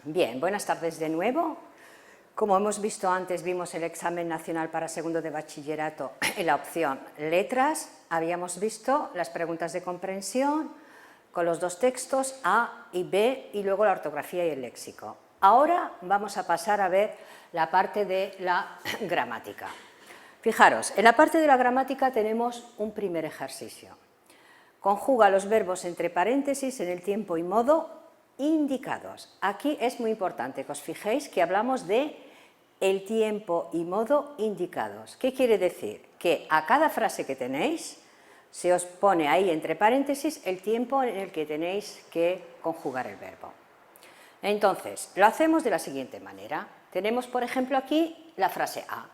Bien, buenas tardes de nuevo. Como hemos visto antes, vimos el examen nacional para segundo de bachillerato en la opción letras. Habíamos visto las preguntas de comprensión con los dos textos A y B y luego la ortografía y el léxico. Ahora vamos a pasar a ver la parte de la gramática. Fijaros, en la parte de la gramática tenemos un primer ejercicio. Conjuga los verbos entre paréntesis en el tiempo y modo indicados. Aquí es muy importante que os fijéis que hablamos de el tiempo y modo indicados. ¿Qué quiere decir? Que a cada frase que tenéis se os pone ahí entre paréntesis el tiempo en el que tenéis que conjugar el verbo. Entonces, lo hacemos de la siguiente manera. Tenemos, por ejemplo, aquí la frase A.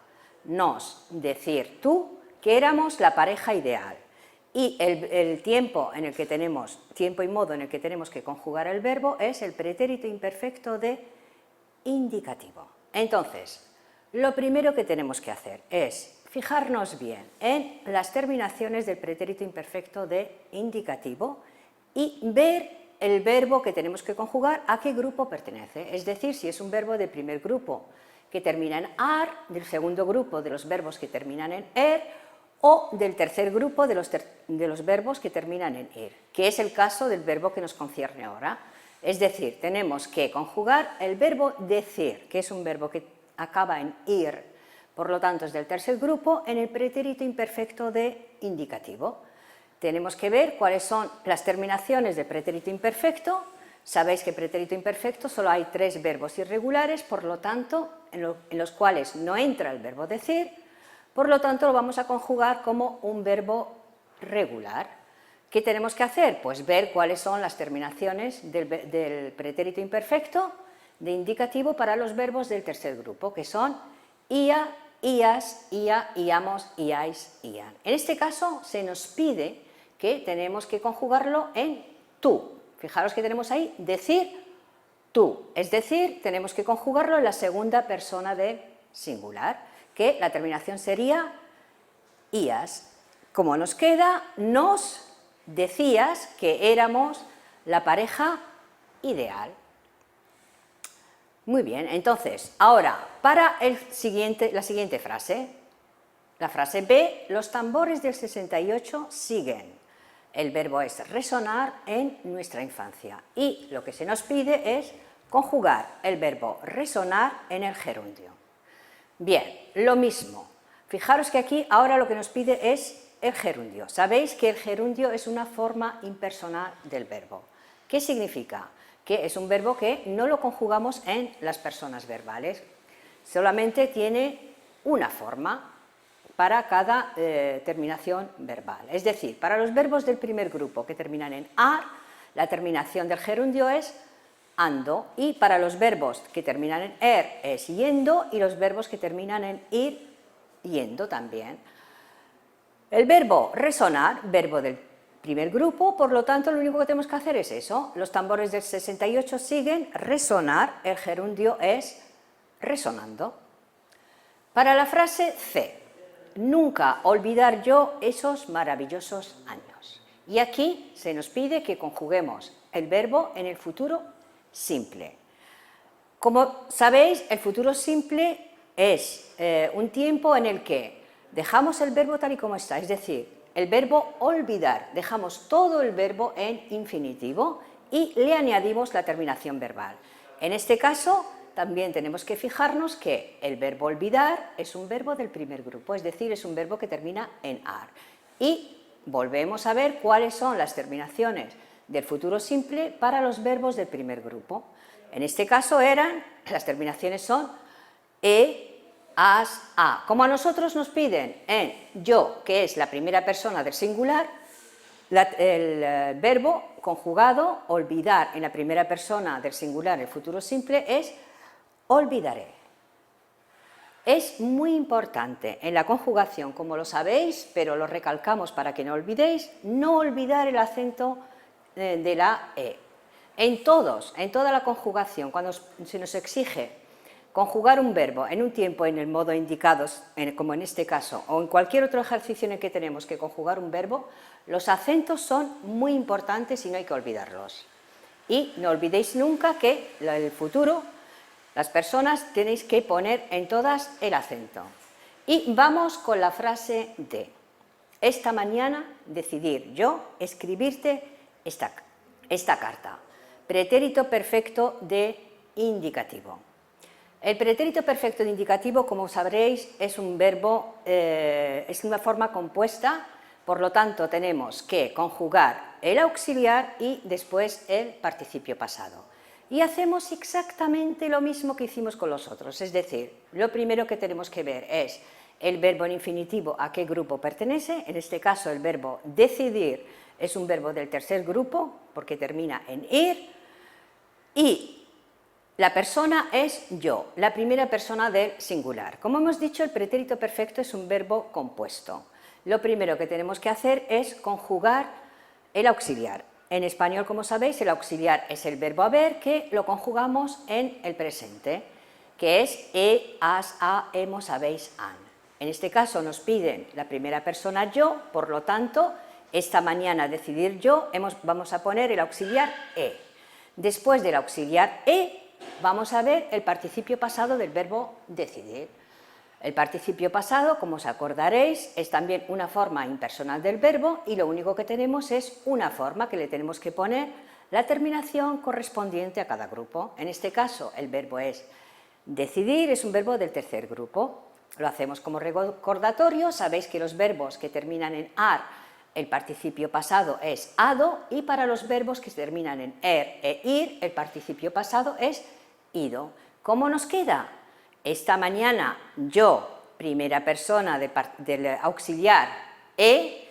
Nos, decir tú, que éramos la pareja ideal. Y el tiempo en el que tenemos, tiempo y modo en el que tenemos que conjugar el verbo es el pretérito imperfecto de indicativo. Entonces, lo primero que tenemos que hacer es fijarnos bien en las terminaciones del pretérito imperfecto de indicativo y ver el verbo que tenemos que conjugar a qué grupo pertenece. Es decir, si es un verbo de primer grupo que termina en ar, del segundo grupo de los verbos que terminan en er, o del tercer grupo de los verbos que terminan en ir, que es el caso del verbo que nos concierne ahora. Es decir, tenemos que conjugar el verbo decir, que es un verbo que acaba en ir, por lo tanto es del tercer grupo, en el pretérito imperfecto de indicativo. Tenemos que ver cuáles son las terminaciones de pretérito imperfecto. Sabéis que pretérito imperfecto solo hay 3 verbos irregulares, por lo tanto, en los cuales no entra el verbo decir. Por lo tanto, lo vamos a conjugar como un verbo regular. ¿Qué tenemos que hacer? Pues ver cuáles son las terminaciones del pretérito imperfecto de indicativo para los verbos del tercer grupo, que son ia, ias, ia, iamos, iais, ian. En este caso, se nos pide que tenemos que conjugarlo en tú. Fijaros que tenemos ahí decir tú, es decir, tenemos que conjugarlo en la segunda persona del singular, que la terminación sería ias. Como nos queda, nos decías que éramos la pareja ideal. Muy bien, entonces, ahora, para la siguiente frase, la frase B, los tambores del 68 siguen. El verbo es resonar en nuestra infancia y lo que se nos pide es conjugar el verbo resonar en el gerundio. Bien, lo mismo. Fijaros que aquí ahora lo que nos pide es el gerundio. Sabéis que el gerundio es una forma impersonal del verbo. ¿Qué significa? Que es un verbo que no lo conjugamos en las personas verbales. Solamente tiene una forma para cada terminación verbal. Es decir, para los verbos del primer grupo que terminan en ar, la terminación del gerundio es ando, y para los verbos que terminan en er es yendo, y los verbos que terminan en ir, yendo también. El verbo resonar, verbo del primer grupo, por lo tanto lo único que tenemos que hacer es eso. Los tambores del 68 siguen, resonar, el gerundio es resonando. Para la frase C, nunca olvidar yo esos maravillosos años. Y aquí se nos pide que conjuguemos el verbo en el futuro simple. Como sabéis, el futuro simple es un tiempo en el que dejamos el verbo tal y como está, es decir, el verbo olvidar, dejamos todo el verbo en infinitivo y le añadimos la terminación verbal. En este caso, también tenemos que fijarnos que el verbo olvidar es un verbo del primer grupo, es decir, es un verbo que termina en ar. Y volvemos a ver cuáles son las terminaciones del futuro simple para los verbos del primer grupo. En este caso las terminaciones son e, as, a. Como a nosotros nos piden en yo, que es la primera persona del singular, el verbo conjugado, olvidar en la primera persona del singular, el futuro simple, es olvidaré. Es muy importante en la conjugación, como lo sabéis, pero lo recalcamos para que no olvidéis, no olvidar el acento de la E. En toda la conjugación, cuando se nos exige conjugar un verbo en un tiempo en el modo indicado, como en este caso, o en cualquier otro ejercicio en el que tenemos que conjugar un verbo, los acentos son muy importantes y no hay que olvidarlos. Y no olvidéis nunca que en el futuro, las personas tenéis que poner en todas el acento. Y vamos con la frase de: esta mañana decidir yo escribirte esta carta. Pretérito perfecto de indicativo. El pretérito perfecto de indicativo, como sabréis, es un verbo, es una forma compuesta, por lo tanto tenemos que conjugar el auxiliar y después el participio pasado. Y hacemos exactamente lo mismo que hicimos con los otros, es decir, lo primero que tenemos que ver es el verbo en infinitivo a qué grupo pertenece. En este caso el verbo decidir es un verbo del tercer grupo porque termina en ir, y la persona es yo, la primera persona del singular. Como hemos dicho, el pretérito perfecto es un verbo compuesto. Lo primero que tenemos que hacer es conjugar el auxiliar. En español, como sabéis, el auxiliar es el verbo haber, que lo conjugamos en el presente, que es he, has, ha, hemos, habéis, han. En este caso nos piden la primera persona yo, por lo tanto, esta mañana decidir yo, vamos a poner el auxiliar he. Después del auxiliar he, vamos a ver el participio pasado del verbo decidir. El participio pasado, como os acordaréis, es también una forma impersonal del verbo y lo único que tenemos es una forma que le tenemos que poner la terminación correspondiente a cada grupo. En este caso, el verbo es decidir, es un verbo del tercer grupo. Lo hacemos como recordatorio. Sabéis que los verbos que terminan en ar, el participio pasado es ado, y para los verbos que terminan en er e ir, el participio pasado es ido. ¿Cómo nos queda? Esta mañana yo, primera persona del auxiliar he,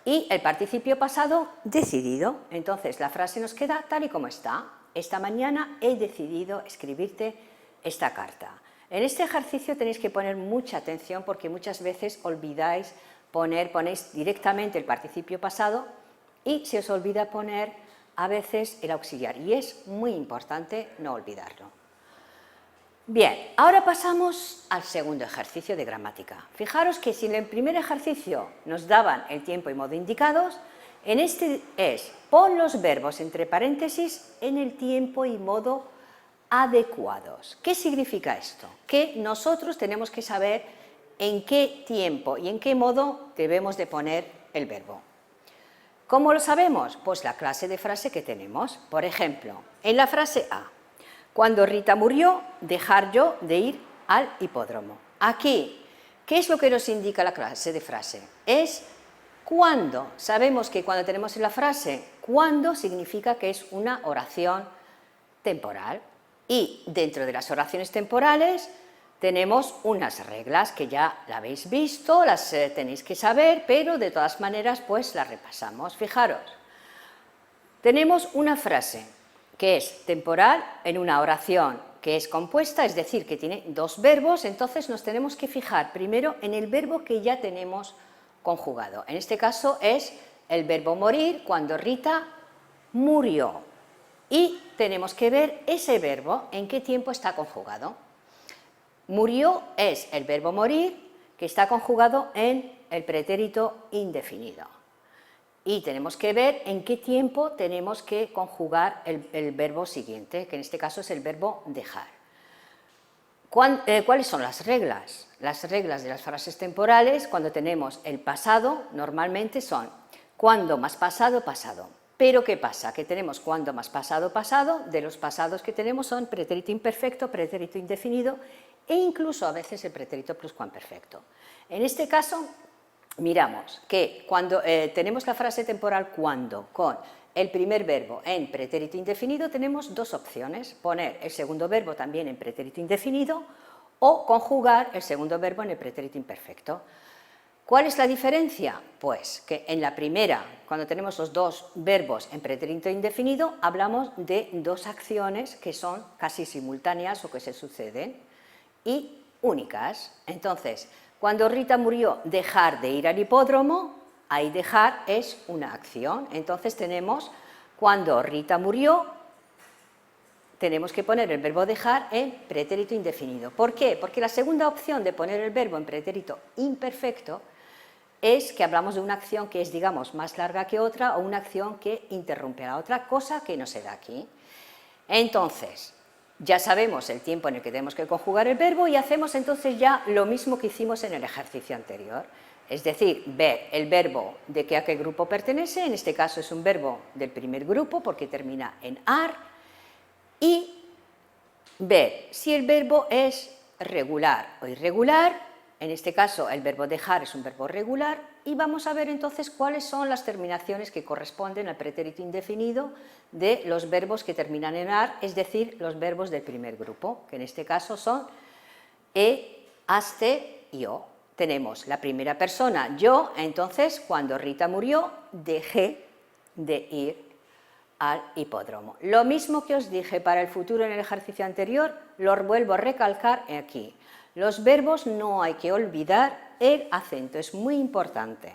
y el participio pasado decidido. Entonces la frase nos queda tal y como está. Esta mañana he decidido escribirte esta carta. En este ejercicio tenéis que poner mucha atención porque muchas veces olvidáis ponéis directamente el participio pasado y se os olvida poner a veces el auxiliar, y es muy importante no olvidarlo. Bien, ahora pasamos al segundo ejercicio de gramática. Fijaros que si en el primer ejercicio nos daban el tiempo y modo indicados, en este es pon los verbos entre paréntesis en el tiempo y modo adecuados. ¿Qué significa esto? Que nosotros tenemos que saber en qué tiempo y en qué modo debemos de poner el verbo. ¿Cómo lo sabemos? Pues la clase de frase que tenemos. Por ejemplo, en la frase A: cuando Rita murió, dejar yo de ir al hipódromo. Aquí, ¿qué es lo que nos indica la clase de frase? Es cuándo. Sabemos que cuando tenemos en la frase cuándo significa que es una oración temporal. Y dentro de las oraciones temporales tenemos unas reglas que ya la habéis visto, las tenéis que saber, pero de todas maneras pues las repasamos. Fijaros, tenemos una frase que es temporal en una oración que es compuesta, es decir, que tiene dos verbos. Entonces nos tenemos que fijar primero en el verbo que ya tenemos conjugado. En este caso es el verbo morir, cuando Rita murió. Y tenemos que ver ese verbo en qué tiempo está conjugado. Murió es el verbo morir, que está conjugado en el pretérito indefinido. Y tenemos que ver en qué tiempo tenemos que conjugar el verbo siguiente, que en este caso es el verbo dejar. ¿Cuáles son las reglas? Las reglas de las frases temporales, cuando tenemos el pasado, normalmente son cuando más pasado, pasado. Pero ¿qué pasa? Que tenemos cuando más pasado, pasado. De los pasados que tenemos son pretérito imperfecto, pretérito indefinido e incluso a veces el pretérito pluscuamperfecto. En este caso, miramos que cuando tenemos la frase temporal cuando con el primer verbo en pretérito indefinido, tenemos dos opciones: poner el segundo verbo también en pretérito indefinido o conjugar el segundo verbo en el pretérito imperfecto. ¿Cuál es la diferencia? Pues que en la primera, cuando tenemos los dos verbos en pretérito indefinido, hablamos de dos acciones que son casi simultáneas o que se suceden y únicas. Entonces, cuando Rita murió, dejar de ir al hipódromo, ahí dejar es una acción. Entonces tenemos, cuando Rita murió, tenemos que poner el verbo dejar en pretérito indefinido. ¿Por qué? Porque la segunda opción de poner el verbo en pretérito imperfecto es que hablamos de una acción que es, digamos, más larga que otra o una acción que interrumpe a la otra, cosa que no se da aquí. Entonces, ya sabemos el tiempo en el que tenemos que conjugar el verbo y hacemos entonces ya lo mismo que hicimos en el ejercicio anterior. Es decir, ver el verbo de a qué grupo pertenece, en este caso es un verbo del primer grupo porque termina en ar, y ver si el verbo es regular o irregular. En este caso el verbo dejar es un verbo regular y vamos a ver entonces cuáles son las terminaciones que corresponden al pretérito indefinido de los verbos que terminan en ar, es decir, los verbos del primer grupo, que en este caso son haste y o. Tenemos la primera persona, yo, entonces cuando Rita murió dejé de ir al hipódromo. Lo mismo que os dije para el futuro en el ejercicio anterior, lo vuelvo a recalcar aquí. Los verbos no hay que olvidar el acento, es muy importante.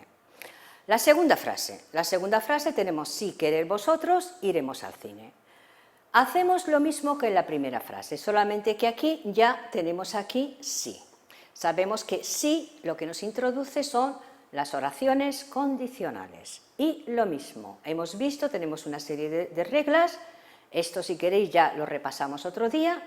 La segunda frase tenemos si querer vosotros, iremos al cine. Hacemos lo mismo que en la primera frase, solamente que aquí ya tenemos aquí sí. Sabemos que sí lo que nos introduce son las oraciones condicionales. Y lo mismo, hemos visto, tenemos una serie de reglas, esto si queréis ya lo repasamos otro día,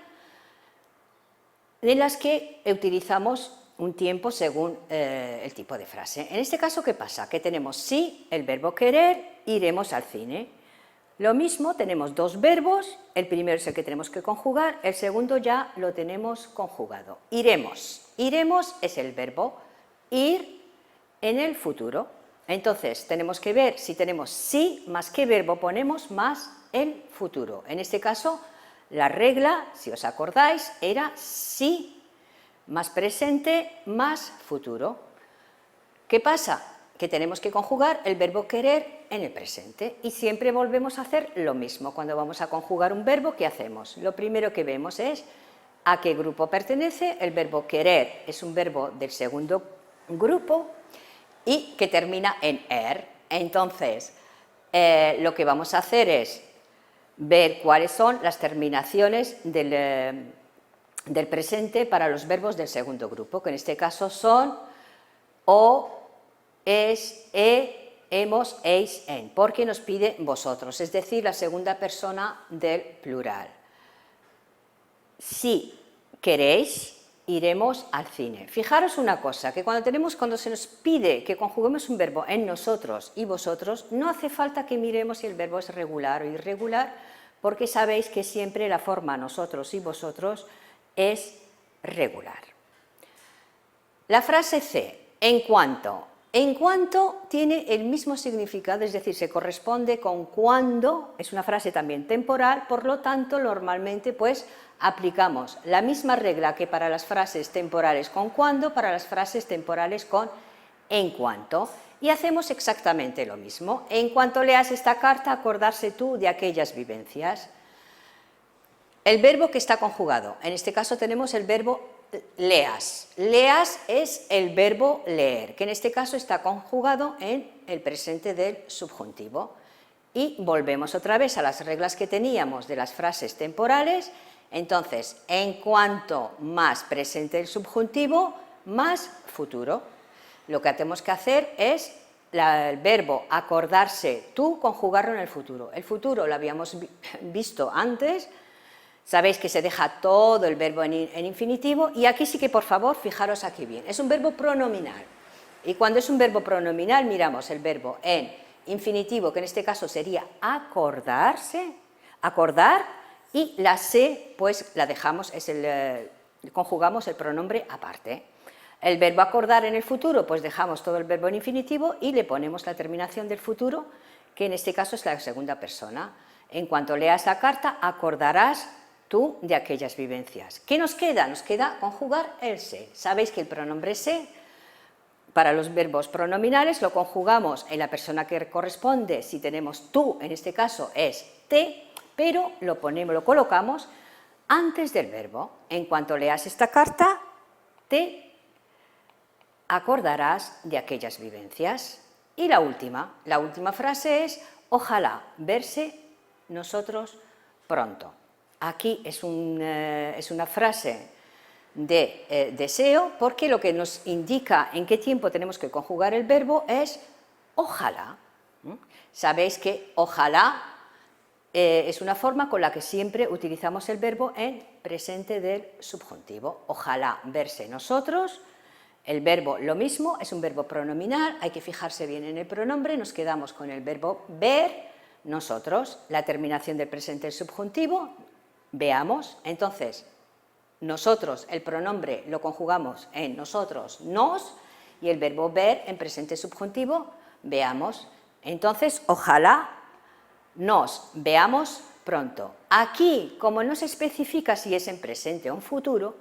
en las que utilizamos un tiempo según el tipo de frase. En este caso, ¿qué pasa? Que tenemos sí, el verbo querer, iremos al cine. Lo mismo, tenemos dos verbos, el primero es el que tenemos que conjugar, el segundo ya lo tenemos conjugado. Iremos. Iremos es el verbo ir en el futuro. Entonces, tenemos que ver si tenemos sí más qué verbo ponemos más el futuro. En este caso, la regla, si os acordáis, era sí más presente más futuro. ¿Qué pasa? Que tenemos que conjugar el verbo querer en el presente y siempre volvemos a hacer lo mismo. Cuando vamos a conjugar un verbo, ¿qué hacemos? Lo primero que vemos es a qué grupo pertenece. El verbo querer es un verbo del segundo grupo y que termina en er. Entonces, lo que vamos a hacer es ver cuáles son las terminaciones del presente para los verbos del segundo grupo, que en este caso son o, es, hemos, eis, en, porque nos pide vosotros, es decir, la segunda persona del plural. Si queréis, iremos al cine. Fijaros una cosa, que cuando se nos pide que conjuguemos un verbo en nosotros y vosotros, no hace falta que miremos si el verbo es regular o irregular, porque sabéis que siempre la forma nosotros y vosotros es regular. La frase C, en cuanto. En cuanto tiene el mismo significado, es decir, se corresponde con cuando, es una frase también temporal, por lo tanto, normalmente pues aplicamos la misma regla que para las frases temporales con cuando, para las frases temporales con en cuanto, y hacemos exactamente lo mismo. En cuanto leas esta carta, acordarse tú de aquellas vivencias. El verbo que está conjugado, en este caso tenemos el verbo leas. Leas es el verbo leer, que en este caso está conjugado en el presente del subjuntivo. Y volvemos otra vez a las reglas que teníamos de las frases temporales. Entonces, en cuanto más presente del subjuntivo, más futuro. Lo que tenemos que hacer es el verbo acordarse tú, conjugarlo en el futuro. El futuro lo habíamos visto antes. Sabéis que se deja todo el verbo en infinitivo y aquí sí que, por favor, fijaros aquí bien. Es un verbo pronominal. Y cuando es un verbo pronominal, miramos el verbo en infinitivo, que en este caso sería acordarse, acordar, y la se, pues la dejamos, conjugamos el pronombre aparte. El verbo acordar en el futuro, pues dejamos todo el verbo en infinitivo y le ponemos la terminación del futuro, que en este caso es la segunda persona. En cuanto leas la carta, acordarás tú de aquellas vivencias. ¿Qué nos queda? Nos queda conjugar el se. Sabéis que el pronombre se, para los verbos pronominales, lo conjugamos en la persona que corresponde. Si tenemos tú, en este caso es te, pero lo colocamos antes del verbo. En cuanto leas esta carta, te acordarás de aquellas vivencias. Y la última frase es ojalá verse nosotros pronto. Aquí es una frase de deseo porque lo que nos indica en qué tiempo tenemos que conjugar el verbo es ojalá. Sabéis que ojalá es una forma con la que siempre utilizamos el verbo en presente del subjuntivo. Ojalá verse nosotros. El verbo lo mismo, es un verbo pronominal, hay que fijarse bien en el pronombre, nos quedamos con el verbo ver, nosotros, la terminación del presente del subjuntivo, veamos. Entonces, nosotros, el pronombre lo conjugamos en nosotros, nos, y el verbo ver en presente subjuntivo, veamos. Entonces, ojalá nos veamos pronto. Aquí, como no se especifica si es en presente o en futuro,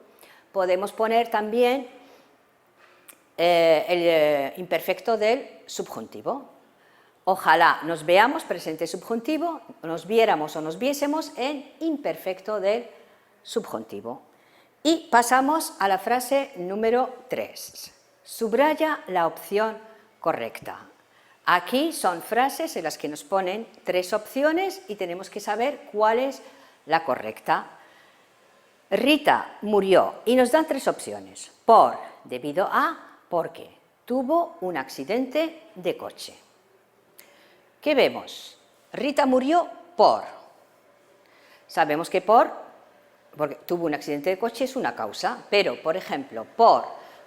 podemos poner también el imperfecto del subjuntivo. Ojalá nos veamos, presente subjuntivo, nos viéramos o nos viésemos en imperfecto del subjuntivo. Y pasamos a la frase número 3. Subraya la opción correcta. Aquí son frases en las que nos ponen 3 opciones y tenemos que saber cuál es la correcta. Rita murió y nos dan 3 opciones. Por, debido a, porque tuvo un accidente de coche. ¿Qué vemos? Rita murió por. Sabemos que porque tuvo un accidente de coche es una causa, pero, por ejemplo,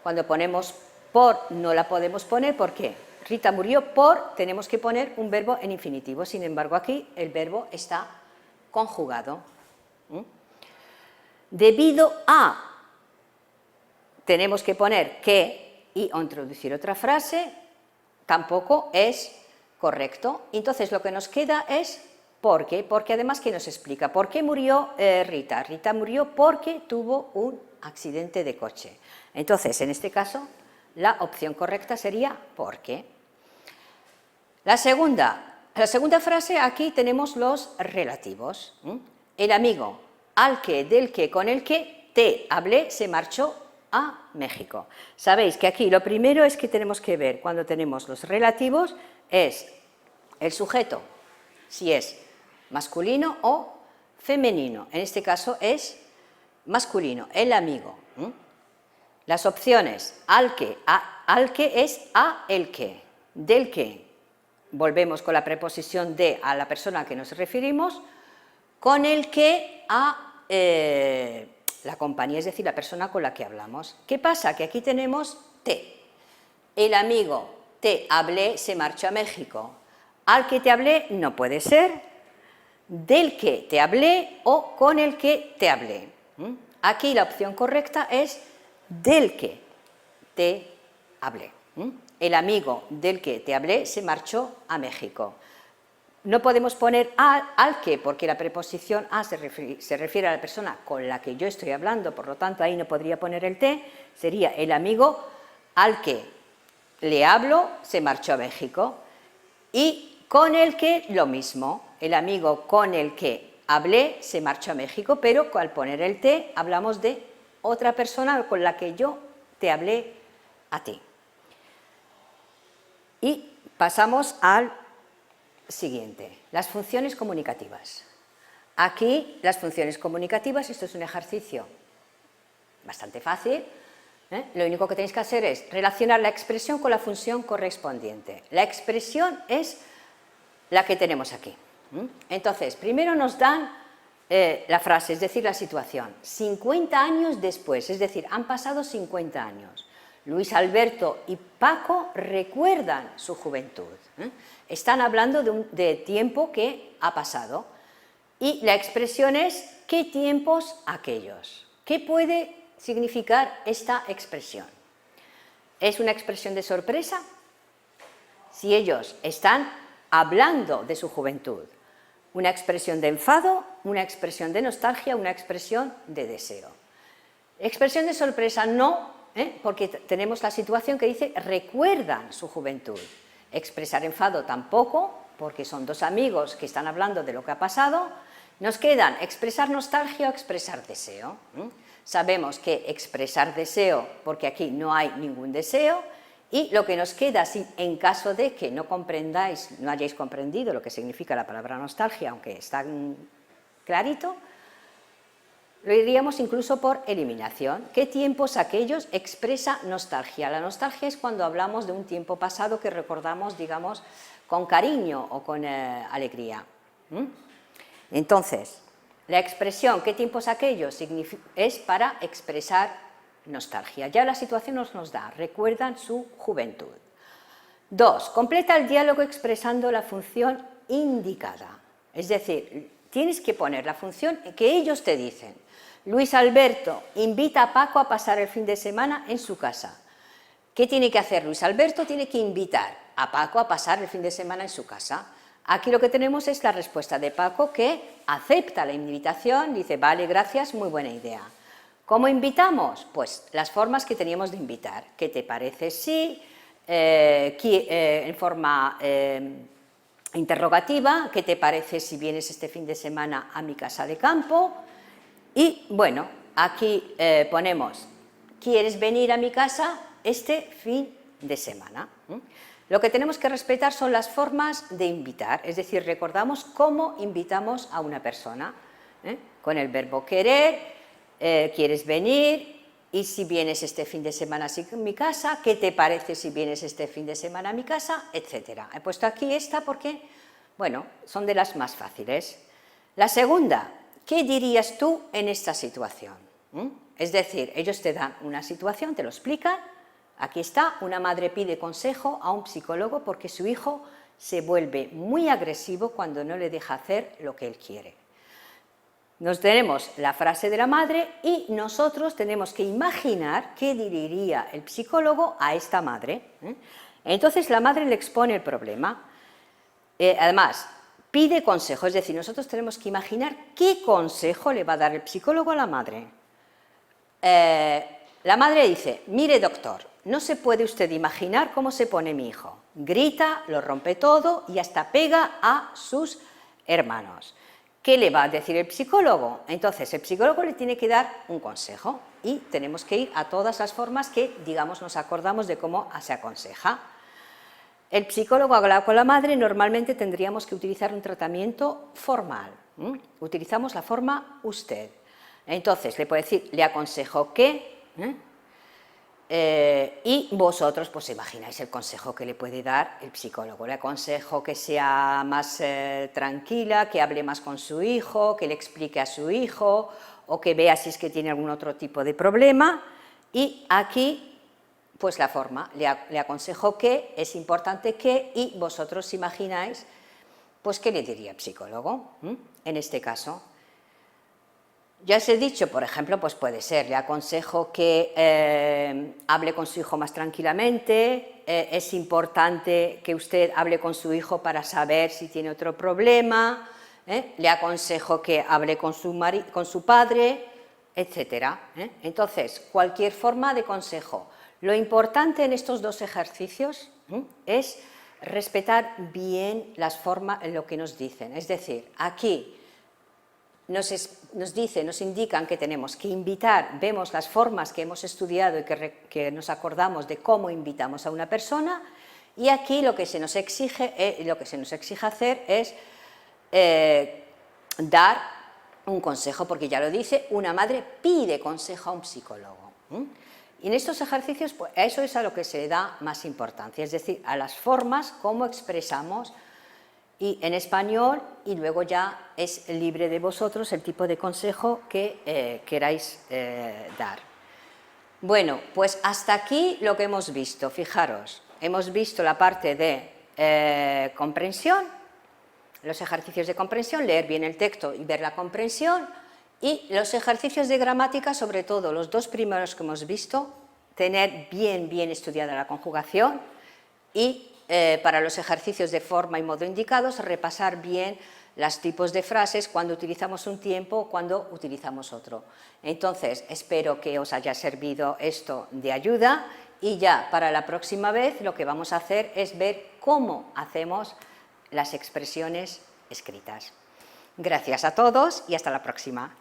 cuando ponemos por no la podemos poner, ¿por qué? Rita murió por, tenemos que poner un verbo en infinitivo, sin embargo aquí el verbo está conjugado. Debido a, tenemos que poner que y introducir otra frase, tampoco es correcto. Entonces lo que nos queda es porque además ¿qué nos explica? ¿Por qué murió Rita? Rita murió porque tuvo un accidente de coche. Entonces, en este caso, la opción correcta sería porque. La segunda frase, aquí tenemos los relativos. El amigo al que, del que, con el que te hablé se marchó a México. Sabéis que aquí lo primero es que tenemos que ver cuando tenemos los relativos es el sujeto, si es masculino o femenino. En este caso es masculino, el amigo. Las opciones, al que es a el que, del que, volvemos con la preposición de a la persona a que nos referimos, con el que a la compañía, es decir, la persona con la que hablamos. ¿Qué pasa? Que aquí tenemos te. El amigo te hablé se marchó a México. Al que te hablé no puede ser, del que te hablé o con el que te hablé. Aquí la opción correcta es del que te hablé. El amigo del que te hablé se marchó a México. No podemos poner al que, porque la preposición a se refiere a la persona con la que yo estoy hablando, por lo tanto ahí no podría poner el te, sería el amigo al que le hablo se marchó a México. Y con el que lo mismo, el amigo con el que hablé se marchó a México, pero al poner el te hablamos de otra persona con la que yo te hablé a ti. Y pasamos al siguiente, las funciones comunicativas. Aquí las funciones comunicativas, esto es un ejercicio bastante fácil. Lo único que tenéis que hacer es relacionar la expresión con la función correspondiente. La expresión es la que tenemos aquí. Entonces, primero nos dan la frase, es decir, la situación. 50 años después, es decir, han pasado 50 años. Luis Alberto y Paco recuerdan su juventud. Están hablando de tiempo que ha pasado. Y la expresión es ¿qué tiempos aquellos? ¿Qué puede significar esta expresión? ¿Es una expresión de sorpresa? Si ellos están hablando de su juventud. Una expresión de enfado, una expresión de nostalgia, una expresión de deseo. Expresión de sorpresa no, porque tenemos la situación que dice recuerdan su juventud. Expresar enfado tampoco, porque son dos amigos que están hablando de lo que ha pasado. Nos quedan expresar nostalgia o expresar deseo. Sabemos que expresar deseo, porque aquí no hay ningún deseo, y lo que nos queda, en caso de que no comprendáis, no hayáis comprendido lo que significa la palabra nostalgia, aunque está clarito, lo diríamos incluso por eliminación. ¿Qué tiempos aquellos expresa nostalgia? La nostalgia es cuando hablamos de un tiempo pasado que recordamos, digamos, con cariño o con alegría. Entonces, la expresión ¿qué tiempos aquellos? Es para expresar nostalgia. Ya la situación nos da, recuerdan su juventud. 2. Completa el diálogo expresando la función indicada. Es decir, tienes que poner la función que ellos te dicen. Luis Alberto invita a Paco a pasar el fin de semana en su casa. ¿Qué tiene que hacer Luis Alberto? Tiene que invitar a Paco a pasar el fin de semana en su casa. Aquí lo que tenemos es la respuesta de Paco, que acepta la invitación, dice, vale, gracias, muy buena idea. ¿Cómo invitamos? Pues las formas que teníamos de invitar. ¿Qué te parece si? En forma interrogativa, ¿qué te parece si vienes este fin de semana a mi casa de campo? Y bueno, aquí ponemos, ¿quieres venir a mi casa este fin de semana? Lo que tenemos que respetar son las formas de invitar, es decir, recordamos cómo invitamos a una persona, con el verbo querer, ¿quieres venir? Y si vienes este fin de semana a mi casa, ¿qué te parece si vienes este fin de semana a mi casa? Etcétera. He puesto aquí esta porque, bueno, son de las más fáciles. La segunda, ¿qué dirías tú en esta situación? Es decir, ellos te dan una situación, te lo explican. Aquí está, una madre pide consejo a un psicólogo porque su hijo se vuelve muy agresivo cuando no le deja hacer lo que él quiere. Nos tenemos la frase de la madre y nosotros tenemos que imaginar qué diría el psicólogo a esta madre. Entonces la madre le expone el problema. Además, pide consejo, es decir, nosotros tenemos que imaginar qué consejo le va a dar el psicólogo a la madre. La madre dice, mire doctor, no se puede usted imaginar cómo se pone mi hijo. Grita, lo rompe todo y hasta pega a sus hermanos. ¿Qué le va a decir el psicólogo? Entonces, el psicólogo le tiene que dar un consejo y tenemos que ir a todas las formas que, digamos, nos acordamos de cómo se aconseja. El psicólogo habla con la madre, normalmente tendríamos que utilizar un tratamiento formal. Utilizamos la forma usted. Entonces, le puede decir, le aconsejo que... y vosotros pues imagináis el consejo que le puede dar el psicólogo. Le aconsejo que sea más tranquila, que hable más con su hijo, que le explique a su hijo o que vea si es que tiene algún otro tipo de problema. Y aquí pues la forma, le aconsejo que, es importante que, y vosotros imagináis pues qué le diría el psicólogo en este caso. Ya os he dicho, por ejemplo, pues puede ser, le aconsejo que hable con su hijo más tranquilamente, es importante que usted hable con su hijo para saber si tiene otro problema, le aconsejo que hable con su padre, etc. Entonces, cualquier forma de consejo. Lo importante en estos dos ejercicios es respetar bien las formas en lo que nos dicen, es decir, aquí nos indican que tenemos que invitar, vemos las formas que hemos estudiado y que nos acordamos de cómo invitamos a una persona, y aquí lo que se nos exige hacer es dar un consejo, porque ya lo dice, una madre pide consejo a un psicólogo. Y en estos ejercicios, pues, eso es a lo que se le da más importancia, es decir, a las formas, cómo expresamos y en español, y luego ya es libre de vosotros el tipo de consejo que queráis dar. Bueno, pues hasta aquí lo que hemos visto. Fijaros, hemos visto la parte de comprensión, los ejercicios de comprensión, leer bien el texto y ver la comprensión, y los ejercicios de gramática, sobre todo los dos primeros que hemos visto, tener bien estudiada la conjugación y para los ejercicios de forma y modo indicados, repasar bien los tipos de frases, cuando utilizamos un tiempo, cuando utilizamos otro. Entonces, espero que os haya servido esto de ayuda y ya para la próxima vez lo que vamos a hacer es ver cómo hacemos las expresiones escritas. Gracias a todos y hasta la próxima.